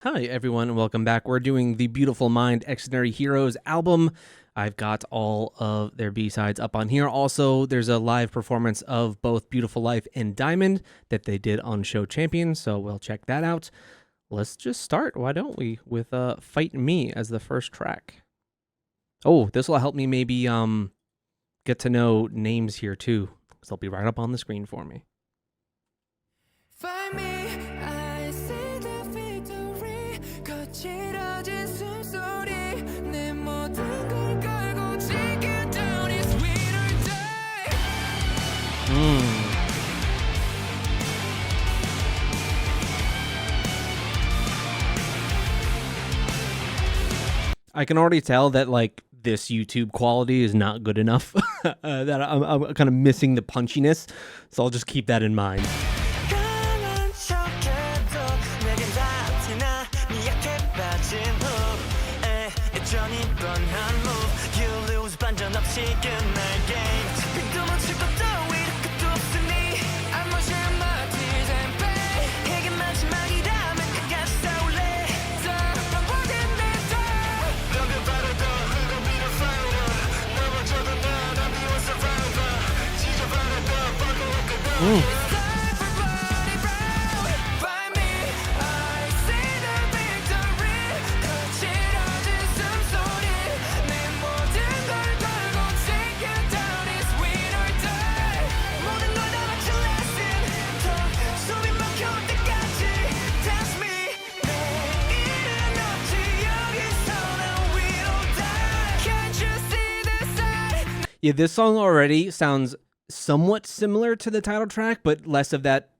Hi everyone and welcome back. We're doing the Beautiful Mind Xdinary Heroes album. I've got all of their B-sides up on here. Also, there's a live performance of both Beautiful Life and Diamond that they did on Show Champions, so we'll check that out. Let's just start, why don't we, with Fight Me as the first track. Oh, this will help me maybe get to know names here too, because they'll be right up on the screen for me. Find me. I can already tell that like this YouTube quality is not good enough. That I'm kind of missing the punchiness, so I'll just keep that in mind. Yeah, this song already sounds somewhat similar to the title track, but less of that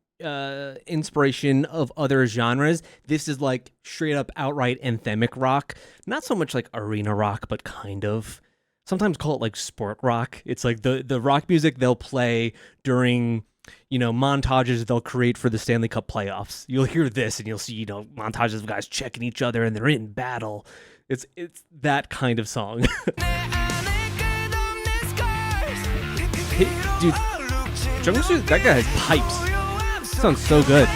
inspiration of other genres. This is like straight up outright anthemic rock. Not so much like arena rock, but kind of. Sometimes call it like sport rock. It's like the rock music they'll play during, you know, montages they'll create for the Stanley Cup playoffs. You'll hear this and you'll see, you know, montages of guys checking each other and they're in battle. It's that kind of song. Dude, Jungsu, that guy has pipes. Sounds so good.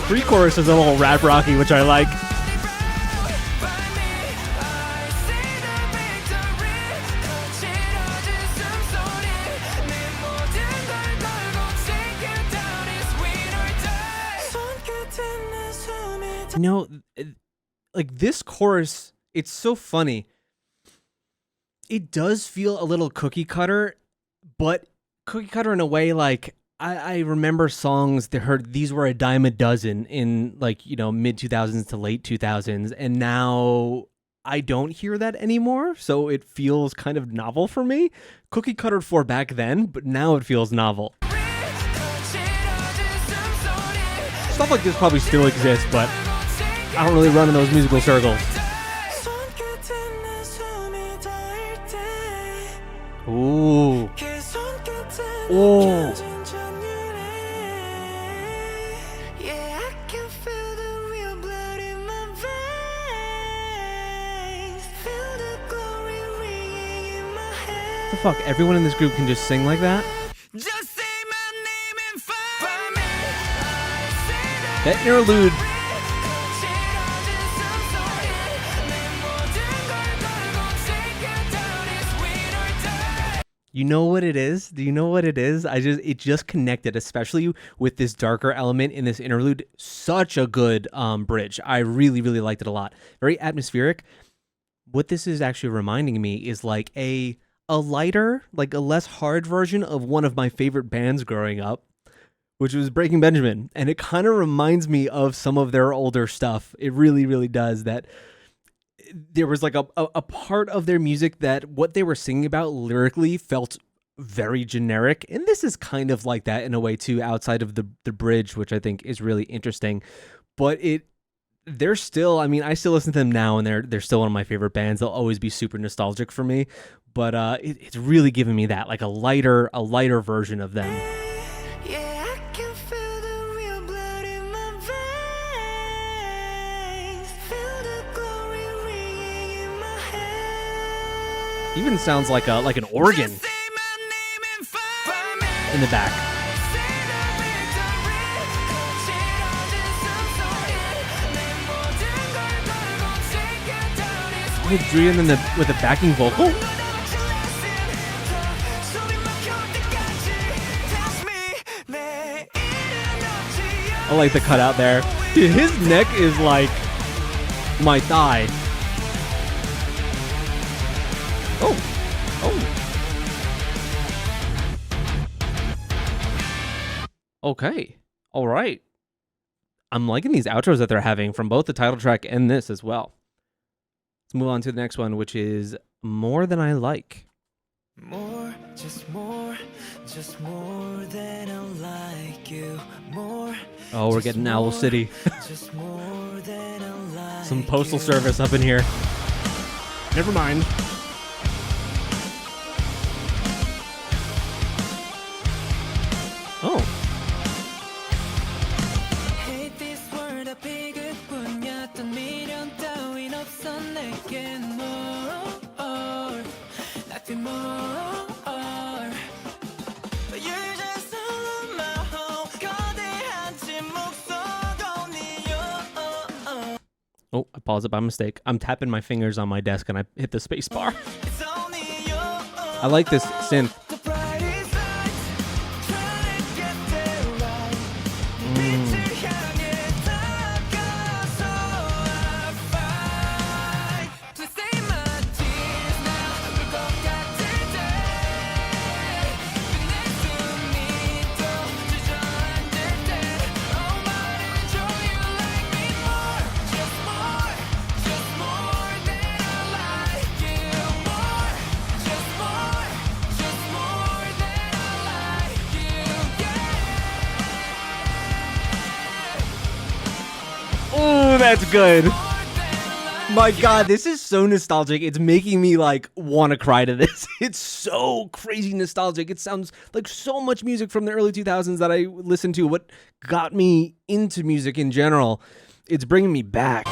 Pre-chorus is a little rap rocky, which I like. You know, like this chorus, it's so funny. It does feel a little cookie cutter, but cookie cutter in a way like I remember songs that heard these were a dime a dozen in like, you know, mid 2000s to late 2000s. And now I don't hear that anymore. So it feels kind of novel for me. Cookie cutter for back then, but now it feels novel. Stuff like this probably still exists, but I don't really run in those musical circles. Ooh. Oh. What the fuck? Everyone in this group can just sing like that? That interlude. You know what it is? Do you know what it is? It just connected, especially with this darker element in this interlude. Such a good bridge. I really, really liked it a lot. Very atmospheric. What this is actually reminding me is like a lighter, like a less hard version of one of my favorite bands growing up, which was Breaking Benjamin. And it kind of reminds me of some of their older stuff. It really, really does. That there was like a part of their music that what they were singing about lyrically felt very generic. And this is kind of like that in a way too, outside of the bridge, which I think is really interesting. But they're still, I mean, I still listen to them now and they're still one of my favorite bands. They'll always be super nostalgic for me. But it's really giving me that, like a lighter version of them. Yeah, I can feel the real blood in my veins. Even sounds like an organ in the back. Adrian with a backing vocal. I like the cutout there. Dude, his neck is like my thigh. Oh. Okay. All right. I'm liking these outros that they're having from both the title track and this as well. Let's move on to the next one, which is More Than I Like. More, just more than I like you. More. Oh, we're getting Owl City. Just more than I like some postal service up in here. Never mind. Oh. Oh, I paused it by mistake. I'm tapping my fingers on my desk and I hit the space bar. I like this synth. Oh, that's good. My God, this is so nostalgic. It's making me like want to cry to this. It's so crazy nostalgic. It sounds like so much music from the early 2000s that I listened to. What got me into music in general. It's bringing me back.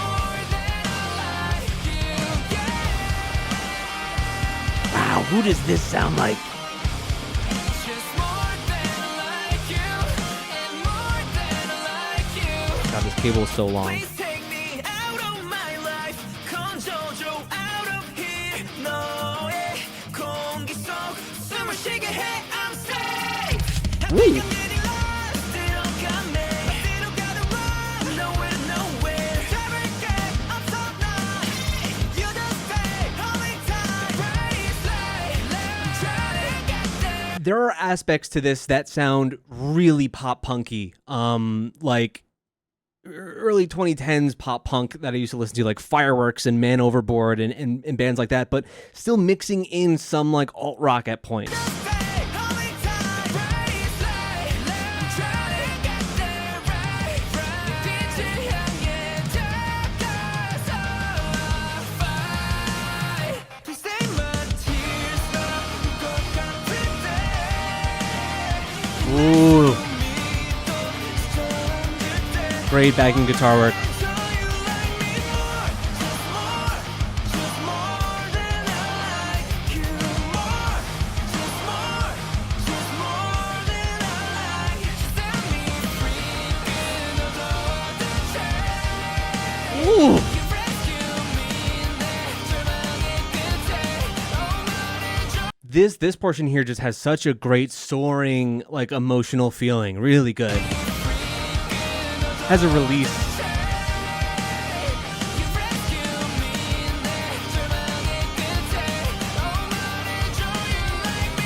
Wow, who does this sound like? God, this cable is so long. Woo. There are aspects to this that sound really pop punky, like early 2010s pop punk that I used to listen to, like Fireworks and Man Overboard and bands like that, but still mixing in some like alt rock at points. Ooh. Great backing guitar work. Ooh. This portion here just has such a great soaring, like emotional feeling. Really good. Has a release.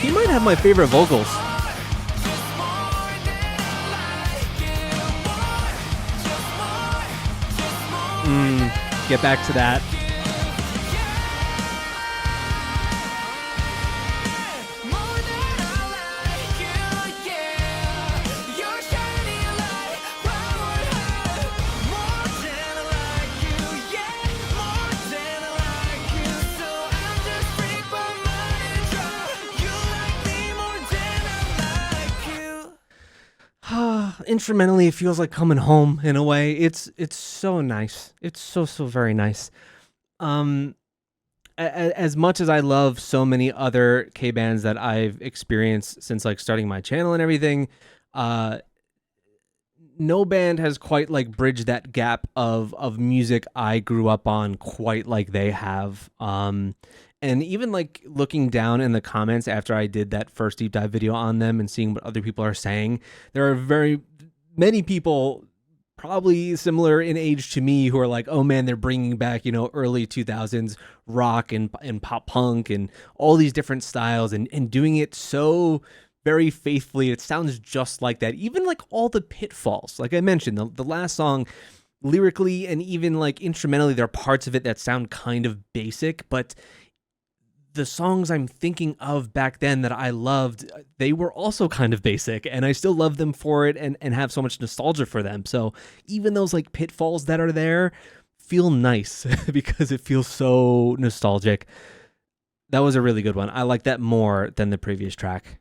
He might have my favorite vocals. Get back to that. Instrumentally, it feels like coming home in a way. It's so nice. It's so very nice. as much as I love so many other K bands that I've experienced since like starting my channel and everything, no band has quite like bridged that gap of music I grew up on quite like they have. And even like looking down in the comments after I did that first deep dive video on them and seeing what other people are saying, there are very many people probably similar in age to me who are like, oh man, they're bringing back, you know, early 2000s rock and pop punk and all these different styles and doing it so very faithfully. It sounds just like that. Even like all the pitfalls, like I mentioned, the last song, lyrically and even like instrumentally, there are parts of it that sound kind of basic, but the songs I'm thinking of back then that I loved, they were also kind of basic, and I still love them for it and have so much nostalgia for them. So even those like pitfalls that are there feel nice because it feels so nostalgic. That was a really good one. I like that more than the previous track.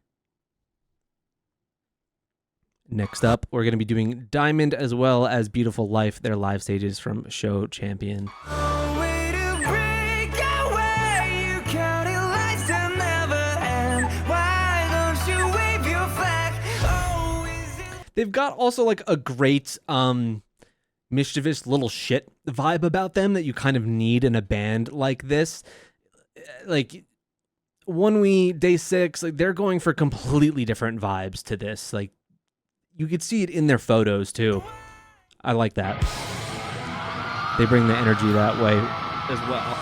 Next up, we're going to be doing Diamond as well as Beautiful Life, their live stages from Show Champion. They've got also like a great mischievous little shit vibe about them that you kind of need in a band like this. Like 1 week, day 6, like they're going for completely different vibes to this. Like you could see it in their photos too. I like that. They bring the energy that way as well.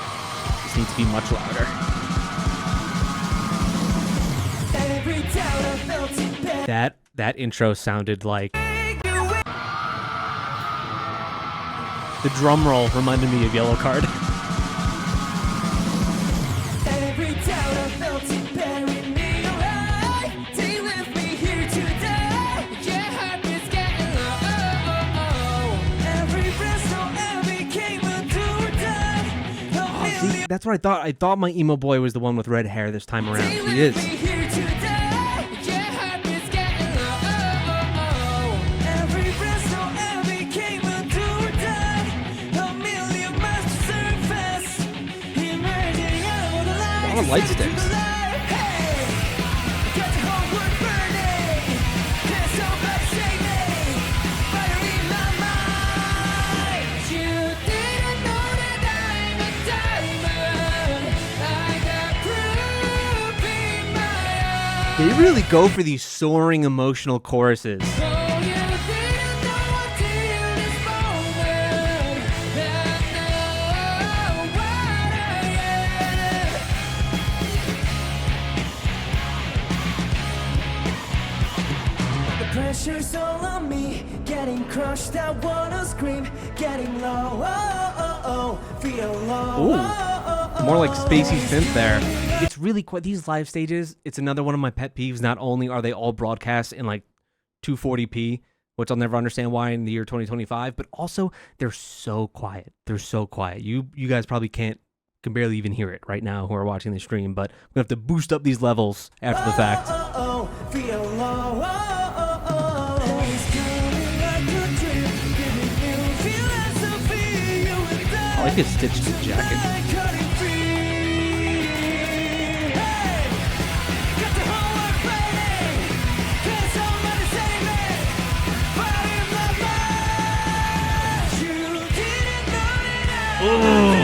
This needs to be much louder. That intro sounded like the drum roll reminded me of Yellow Card. See, that's what I thought. I thought my emo boy was the one with red hair this time around. He is. Light sticks. They really go for these soaring emotional choruses. Pressure's all on me, getting crushed, I wanna scream, getting low, feel low. Ooh, more like spacey synth there. It's really quite, these live stages, it's another one of my pet peeves. Not only are they all broadcast in like 240p, which I'll never understand why in the year 2025, but also they're so quiet. They're so quiet. You guys probably can barely even hear it right now who are watching the stream, but I'm gonna have to boost up these levels after the fact. Feel low, I like his stitched jacket. Ooh.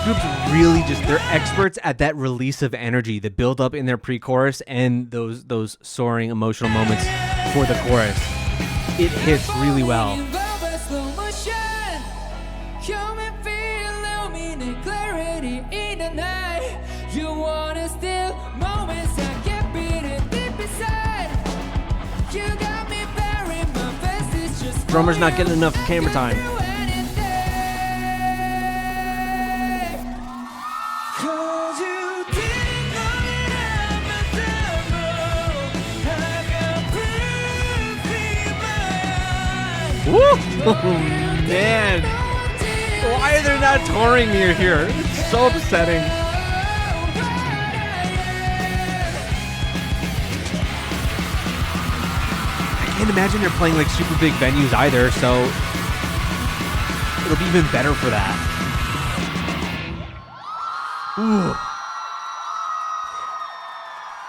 Group's really just, they're experts at that release of energy, the build up in their pre-chorus and those soaring emotional moments for the chorus. It hits really well. Drummer's not getting enough camera time. Woo! Oh, man. Why are they not touring near here? It's so upsetting. can't imagine they're playing like super big venues either, so it'll be even better for that. Ooh.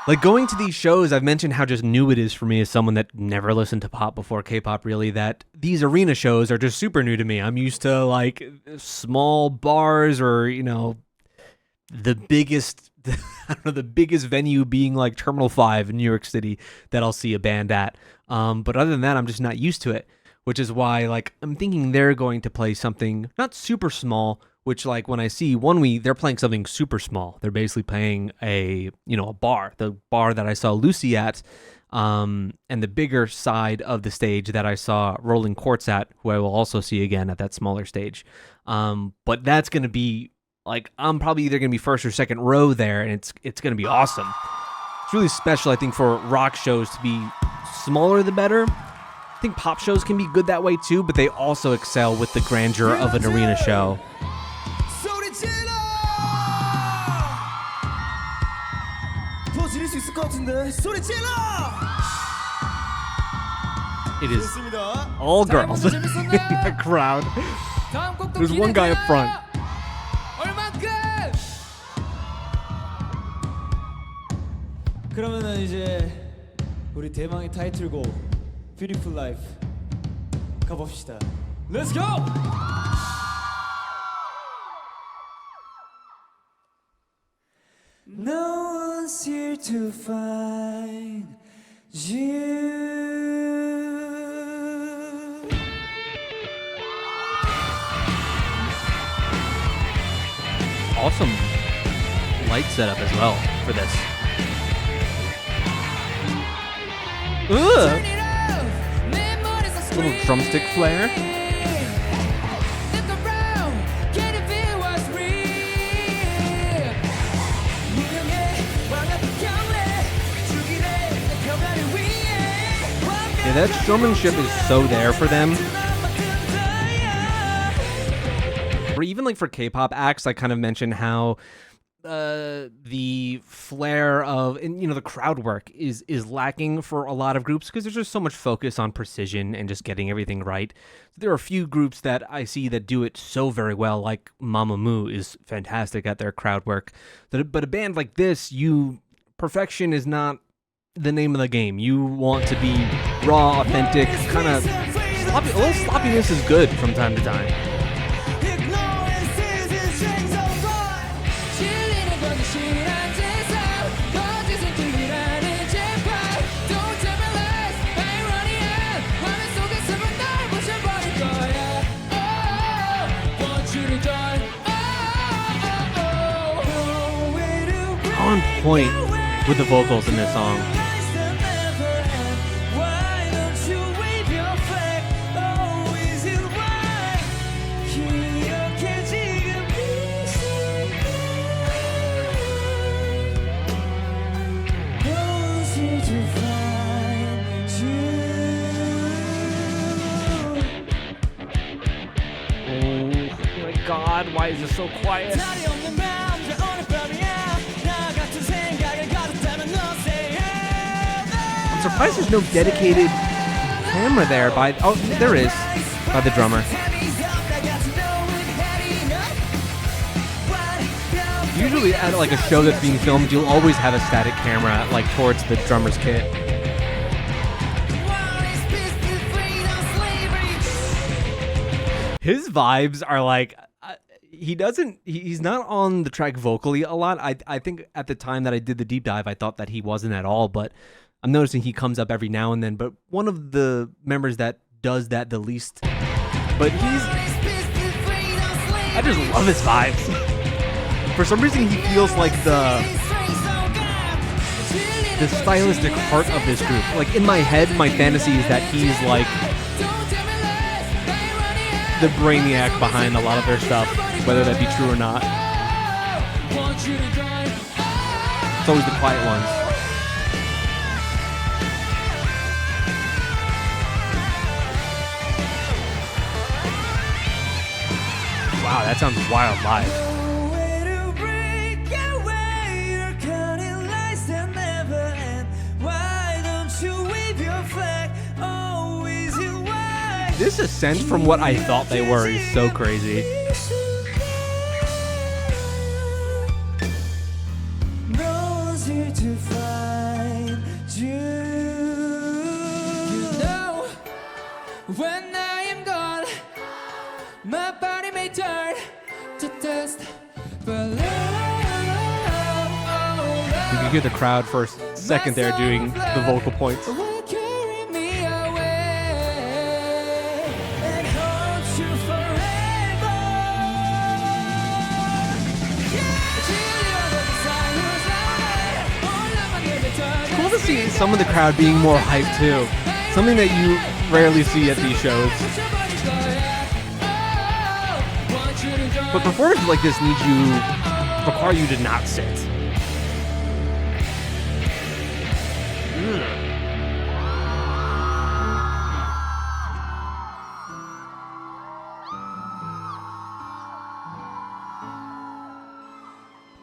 Like going to these shows, I've mentioned how just new it is for me as someone that never listened to pop before K-pop really, that these arena shows are just super new to me. I'm used to like small bars or, you know, the biggest, I don't know, the biggest venue being like Terminal 5 in New York City that I'll see a band at. But other than that, I'm just not used to it, which is why like I'm thinking they're going to play something not super small, which like when I see One Week, they're playing something super small. They're basically playing a bar, the bar that I saw Lucy at, and the bigger side of the stage that I saw Rolling Quartz at, who I will also see again at that smaller stage. But that's going to be like, I'm probably either going to be first or second row there, and it's going to be awesome. It's really special, I think, for rock shows to be smaller the better. I think pop shows can be good that way too, but they also excel with the grandeur of an arena show. It is all girls in the crowd. There's one guy up front. 그러면은 이제 우리 대망의 타이틀곡 Beautiful Life 가봅시다. Let's go! No one's here to find you. Awesome light setup as well for this. Ugh. Little drumstick flare. Yeah, that showmanship is so there for them. Or even like for K-pop acts, I kind of mentioned how the flair of, and the crowd work is lacking for a lot of groups because there's just so much focus on precision and just getting everything right. There are a few groups that I see that do it so very well, like Mamamoo is fantastic at their crowd work. But a band like this, perfection is not the name of the game. You want to be raw, authentic, kind of sloppy. A little sloppiness is good from time to time. On point with the vocals in this song. Oh my God, why is it so quiet? I'm surprised there's no dedicated camera there there is, by the drummer. Usually at like a show that's being filmed, you'll always have a static camera like towards the drummer's kit. His vibes are like, he's not on the track vocally a lot. I think at the time that I did the deep dive, I thought that he wasn't at all, but I'm noticing he comes up every now and then. But one of the members that does that the least, but I just love his vibes. For some reason, he feels like the stylistic heart of this group. Like in my head, my fantasy is that he's like the brainiac behind a lot of their stuff, whether that be true or not. It's always the quiet ones. Wow, that sounds wild live. Why don't you wave your flag? Oh, this ascent from what I thought they were is so crazy. No one's here to find you. You know, when I am gone, my body may turn to dust, but You can hear the crowd for a second there doing the vocal points. will carry me away and hold you forever. Cool to see some of the crowd being more hyped too. Something that you rarely see at these shows. But performances like this require you to not sit.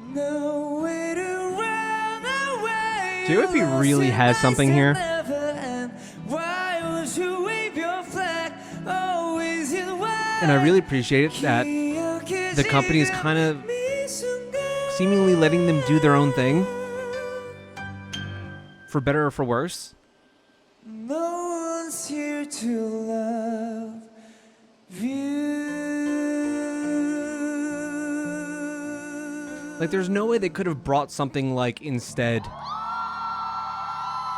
No way to run away. JYP really has something here. Why would you wave your flag? Always in white. And I really appreciate it that the company is kind of seemingly letting them do their own thing, for better or for worse. No one's here to love you. Like, there's no way they could have brought something like Instead,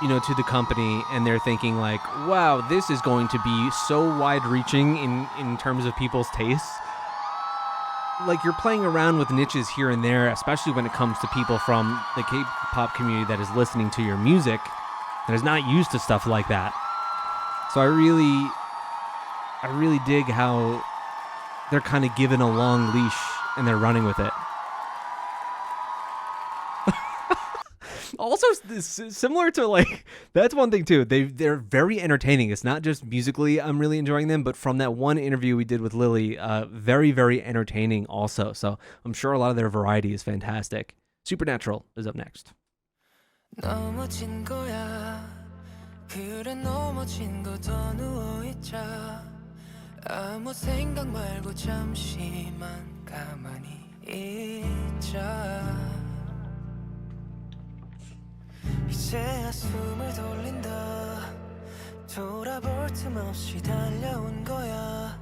to the company, and they're thinking like, wow, this is going to be so wide-reaching in terms of people's tastes. Like, you're playing around with niches here and there, especially when it comes to people from the K-pop community that is listening to your music, that is not used to stuff like that. So I really dig how they're kind of given a long leash and they're running with it. Also, similar to, like, that's one thing too. They're very entertaining. It's not just musically I'm really enjoying them, but from that one interview we did with Lily, very, very entertaining also. So I'm sure a lot of their variety is fantastic. Supernatural is up next. 넘어진 거야. 그래 넘어진 거 더 누워있자. 아무 생각 말고 잠시만 가만히 있자. 이제야 숨을 돌린다. 돌아볼 틈 없이 달려온 거야.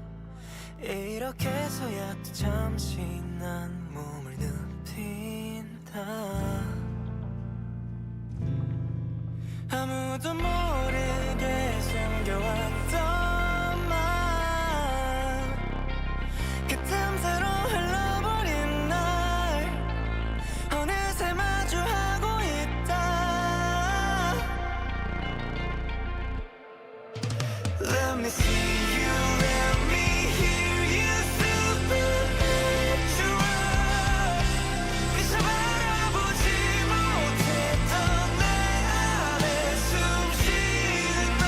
이렇게서야 또 잠시 난 몸을 눕힌다. 아무도 모르게 숨겨왔던 맘 그 틈새로 흘러버린 날 어느새 마주하고 있다. Let me see you, let me hear you supernatural. 미쳐 바라보지 못했던 내 안에 숨 쉬는 널.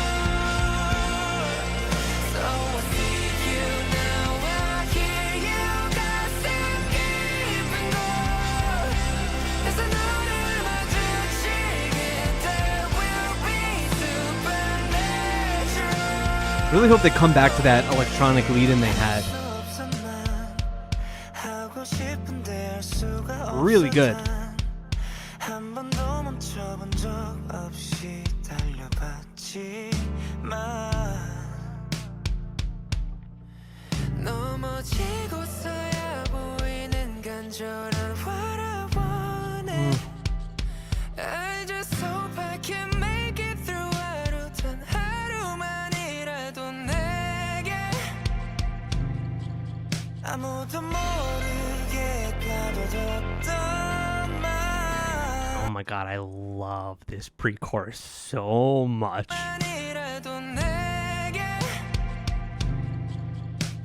So I see you now, I hear you 가슴 깊은 곳. 내서 너를 마주치게 there will be supernatural. Really hope they come back to that electronic lead-in they had. Really good. 한 번도 멈춰본 적 없이 달려봤지만 넘어지고서야 보이는 간절한 what I wanted. I just hope I can make it through 하루 단 하루만이라도 내게 아무도 모르게 가둬뒀던 말 Oh my god, I love this pre-chorus so much. 만이라도 내게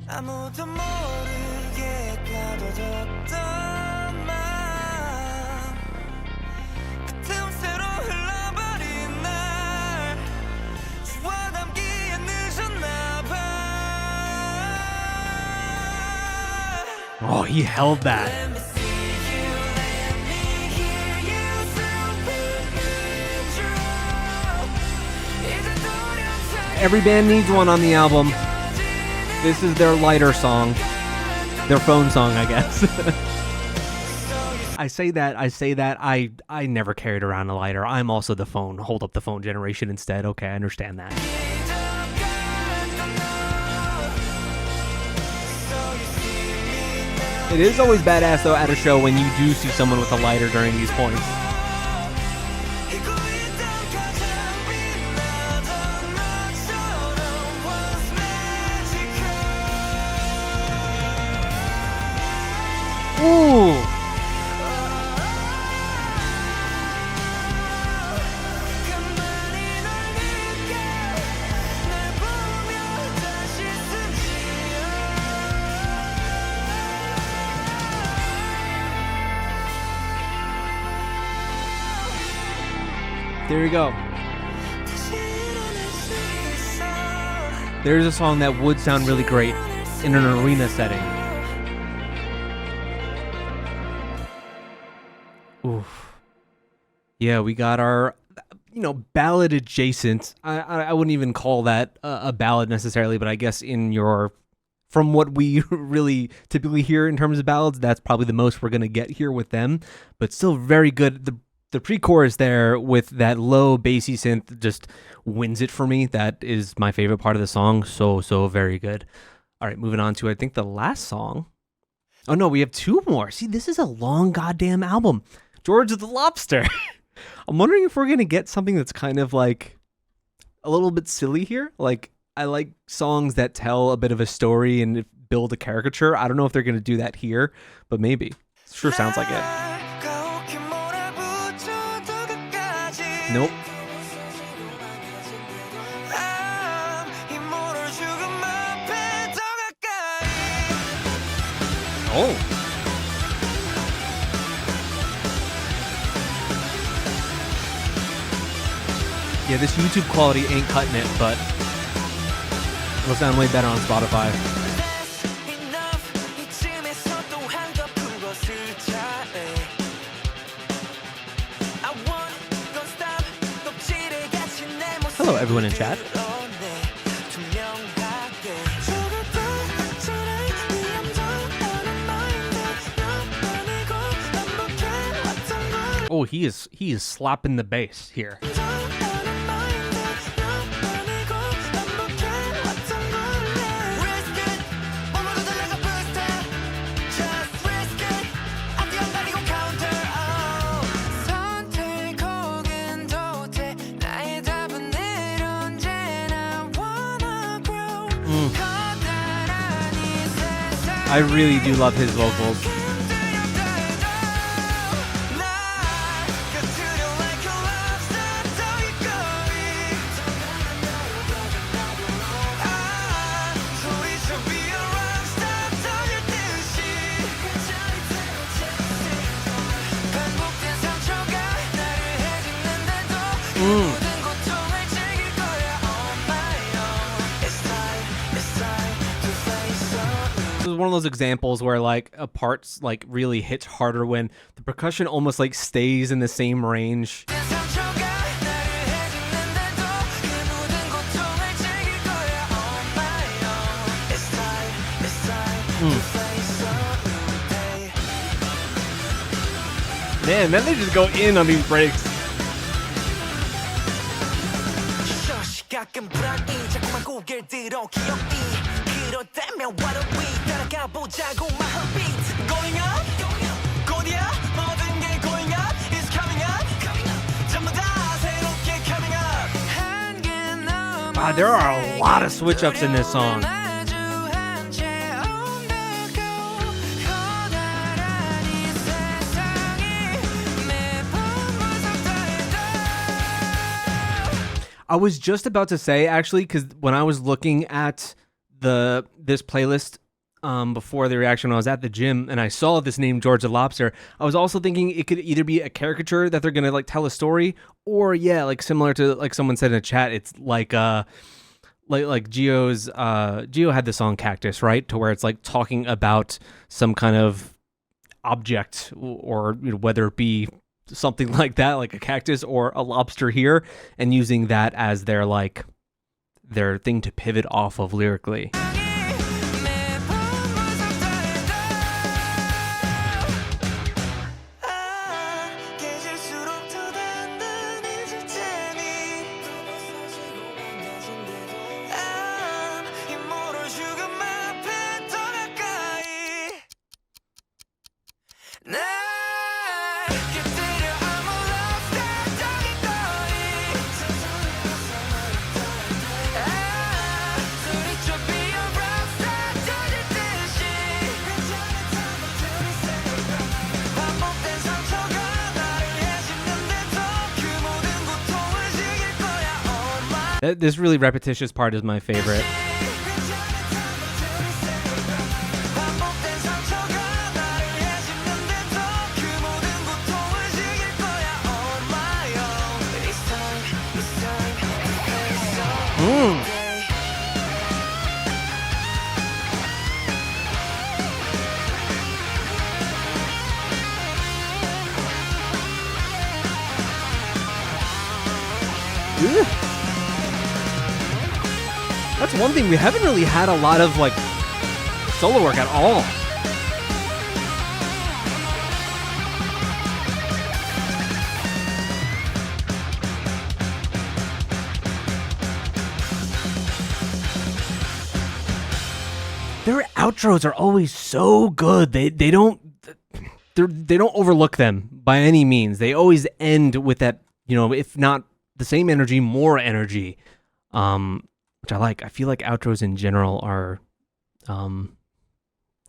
아무도 모르게 가둬뒀던 맘 그 틈새로 흘러버린 날 주워 담기에 늦었나봐. Oh, he held that. Let me see you, let me hear you supernatural. 이제 두렵지 Every band needs one on the album. 않지 This is their lighter song. Their phone song, I guess. I say that. I never carried around a lighter. I'm also the phone. Hold up the phone generation instead. Okay, I understand that. It is always badass, though, at a show when you do see someone with a lighter during these points. Ooh! There you go. There's a song that would sound really great in an arena setting. Oof. Yeah, we got our, ballad adjacent. I wouldn't even call that a ballad necessarily, but I guess from what we really typically hear in terms of ballads, that's probably the most we're going to get here with them, but still very good. The pre-chorus there with that low bassy synth just wins it for me. That is my favorite part of the song. So very good. All right, moving on to, I think, the last song. Oh, no, we have two more. See, this is a long goddamn album. George the Lobster. I'm wondering if we're going to get something that's kind of like a little bit silly here. Like, I like songs that tell a bit of a story and build a caricature. I don't know if they're going to do that here, but maybe. Sure sounds like it. Nope. Oh. Yeah, this YouTube quality ain't cutting it, but it'll sound way better on Spotify. Hello, everyone in chat. Oh, he is slapping the bass here. I really do love his vocals. This is one of those examples where like a part's like really hits harder when the percussion almost like stays in the same range. Man, then they just go in on these breaks. There are a lot of switch ups in this song. I was just about to say, actually, because when I was looking at this playlist before the reaction, when I was at the gym and I saw this name George the Lobster, I was also thinking it could either be a caricature that they're gonna like tell a story, or like similar to like someone said in the chat, it's like Gio's Gio had the song Cactus, right? To where it's like talking about some kind of object, or whether it be something like that, like a cactus or a lobster here, and using that as their thing to pivot off of lyrically. This really repetitious part is my favorite. That's one thing, we haven't really had a lot of like solo work at all. Their outros are always so good. They don't overlook them by any means. They always end with that, you know, if not the same energy, more energy. Which I like. I feel like outros in general are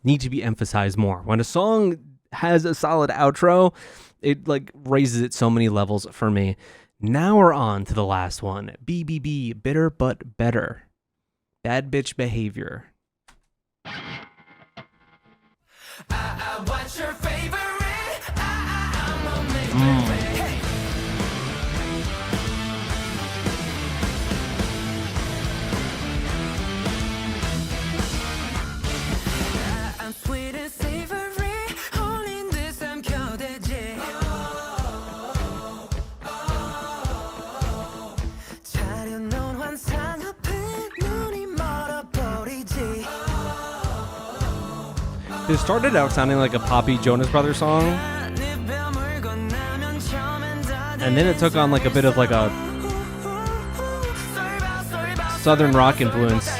need to be emphasized more. When a song has a solid outro, it like raises it so many levels for me. Now we're on to the last one. BBB, Bitter But Better. Bad Bitch Behavior. What's your favorite? I'm sweet and savory. Only this I'm 겨대지. 차려놓은 환상 앞에 눈이 멀어버리지. It started out sounding like a poppy Jonas Brothers song, and then it took on like a bit of like a southern rock influence.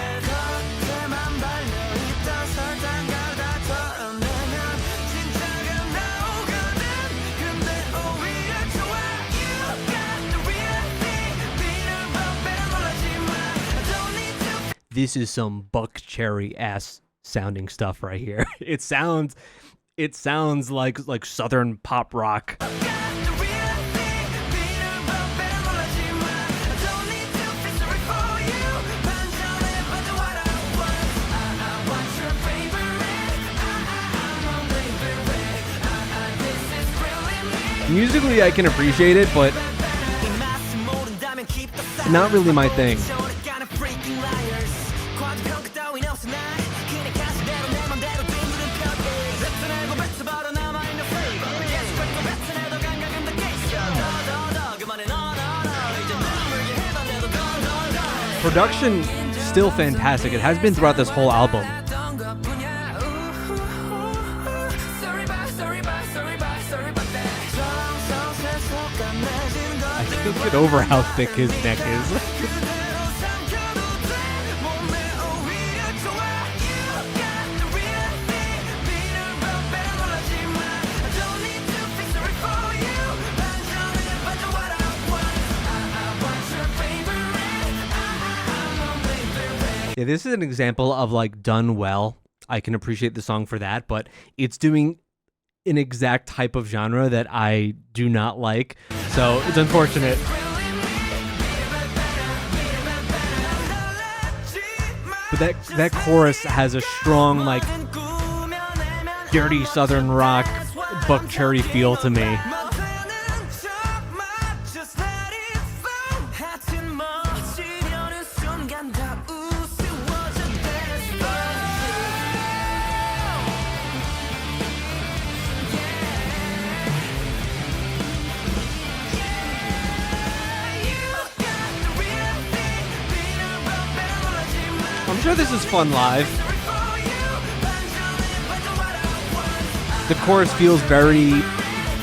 This is some Buck Cherry ass sounding stuff right here. It sounds like southern pop rock. Musically I can appreciate it, but not really my thing. Production still fantastic. It has been throughout this whole album. I can't get over how thick his neck is. Yeah, this is an example of like done well. I can appreciate the song for that, but it's doing an exact type of genre that I do not like. So it's unfortunate. But that chorus has a strong, like, dirty southern rock, Buck Cherry feel to me. I'm sure this is fun live. The chorus feels very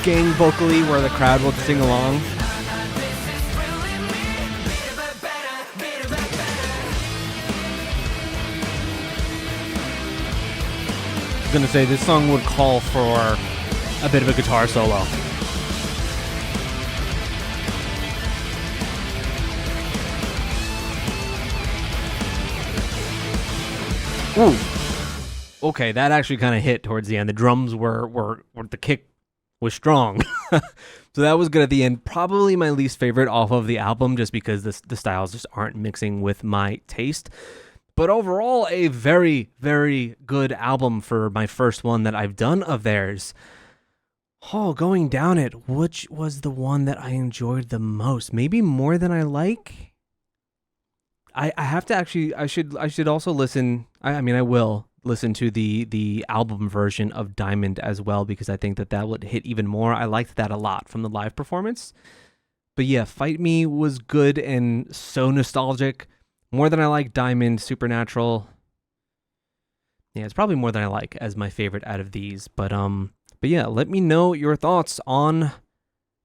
gang vocally where the crowd will sing along. I was gonna say this song would call for a bit of a guitar solo. Ooh. Okay, that actually kind of hit towards the end. The drums were the kick was strong. So that was good at the end. Probably my least favorite off of the album, just because the styles just aren't mixing with my taste. But overall, a very, very good album for my first one that I've done of theirs. Oh, going down it, which was the one that I enjoyed the most? Maybe More Than I Like? I have to actually, I should also listen. I mean, I will listen to the album version of Diamond as well, because I think that would hit even more. I liked that a lot from the live performance. But yeah, Fight Me was good and so nostalgic. More Than I Like, Diamond, Supernatural. Yeah, it's probably More Than I Like as my favorite out of these. But yeah, let me know your thoughts on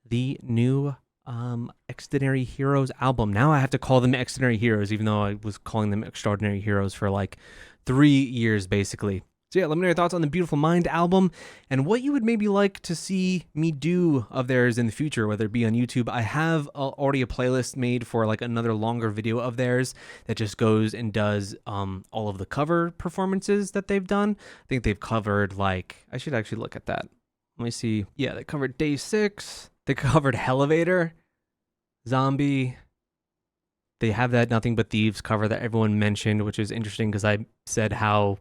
the new Xdinary Heroes album. Now I have to call them Xdinary Heroes, even though I was calling them Extraordinary Heroes for like 3 years, basically. So yeah, let me know your thoughts on the Beautiful Mind album and what you would maybe like to see me do of theirs in the future, whether it be on YouTube. I have already a playlist made for like another longer video of theirs that just goes and does all of the cover performances that they've done. I think they've covered like, I should actually look at that. Let me see. Yeah, they covered Day 6. They covered Elevator, Zombie. They have that Nothing But Thieves cover that everyone mentioned, which is interesting because I said how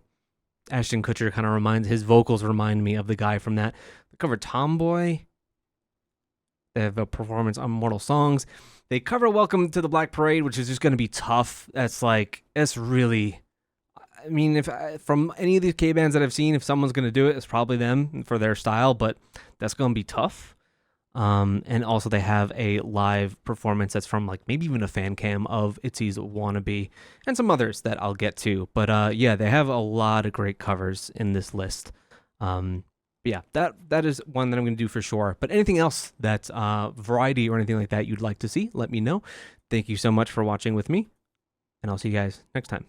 Ashton Kutcher kind of his vocals remind me of the guy from that. They covered Tomboy. They have a performance on Mortal Songs. They cover Welcome to the Black Parade, which is just going to be tough. That's really, I mean, if from any of these K bands that I've seen, if someone's going to do it, it's probably them for their style, but that's going to be tough. And also they have a live performance that's from like maybe even a fan cam of Itzy's Wannabe and some others that I'll get to. But yeah, they have a lot of great covers in this list. Yeah, that is one that I'm going to do for sure. But anything else that's variety or anything like that you'd like to see, let me know. Thank you so much for watching with me, and I'll see you guys next time.